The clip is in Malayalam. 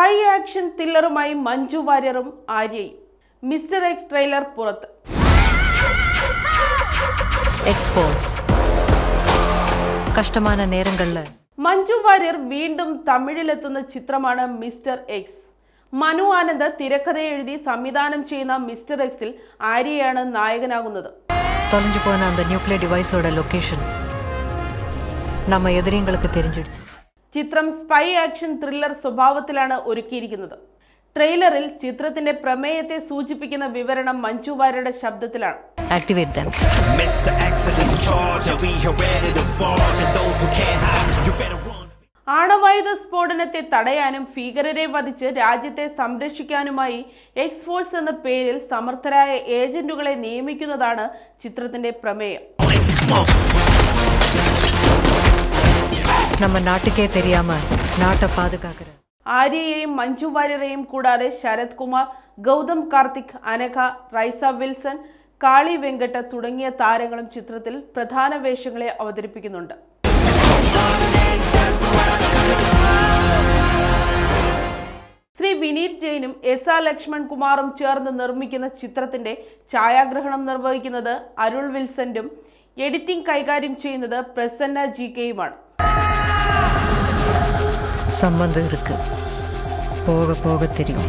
സ്പൈ ആക്ഷൻ ത്രില്ലറുമായി മഞ്ജു വാര്യറും ആര്യയും. മിസ്റ്റർ എക്സ് ട്രെയിലർ പുറത്ത്. കഷ്ടமான നേരങ്ങളിൽ മഞ്ജു വാര്യർ വീണ്ടും തമിഴിലെത്തുന്ന ചിത്രമാണ് മിസ്റ്റർ എക്സ്. മനു ആനന്ദ് തിരക്കഥ എഴുതി സംവിധാനം ചെയ്യുന്ന മിസ്റ്റർ എക്സിൽ ആര്യയാണ് നായകനാകുന്നത്. തൊലഞ്ഞു പോന அந்த ന്യൂക്ലിയർ ഡിവൈസോட ലൊക്കേഷൻ നമ്മ എതിരിങ്ങൾക്ക് தெரிஞ்சிடுச்சு. ചിത്രം സ്പൈ ആക്ഷൻ ത്രില്ലർ സ്വഭാവത്തിലാണ് ഒരുക്കിയിരിക്കുന്നത്. ട്രെയിലറിൽ ചിത്രത്തിന്റെ പ്രമേയത്തെ സൂചിപ്പിക്കുന്ന വിവരണം മഞ്ജു വാര്യരുടെ ശബ്ദത്തിലാണ്. Activate them. ആണവായുധ സ്ഫോടനത്തെ തടയാനും ഭീകരരെ വധിച്ച് രാജ്യത്തെ സംരക്ഷിക്കാനുമായി എക്സ്ഫോഴ്സ് എന്ന പേരിൽ സമർത്ഥരായ ഏജന്റുകളെ നിയമിക്കുന്നതാണ് ചിത്രത്തിന്റെ പ്രമേയം. നമ്മ നാട്ടുകേ தெரியாம നാട്ടை പാതുകാക്കற ആര്യയെയും മഞ്ജു വാര്യരെയും കൂടാതെ ശരത് കുമാർ, ഗൗതം കാർത്തിക്, അനഘ, റൈസ വിൽസൺ, കാളി വെങ്കട്ട് തുടങ്ങിയ താരങ്ങളും ചിത്രത്തിൽ പ്രധാന വേഷങ്ങളെ അവതരിപ്പിക്കുന്നുണ്ട്. ശ്രീ വിനീത് ജെയിനും എസ് ആർ ലക്ഷ്മൺ കുമാറും ചേർന്ന് നിർമ്മിക്കുന്ന ചിത്രത്തിന്റെ ഛായാഗ്രഹണം നിർവഹിക്കുന്നത് അരുൾ വിൽസന്റും എഡിറ്റിംഗ് കൈകാര്യം ചെയ്യുന്നത് പ്രസന്ന GKയുമാണ്. സംബന്ധം ഇருக்கு, പോക പോക தெரியும்.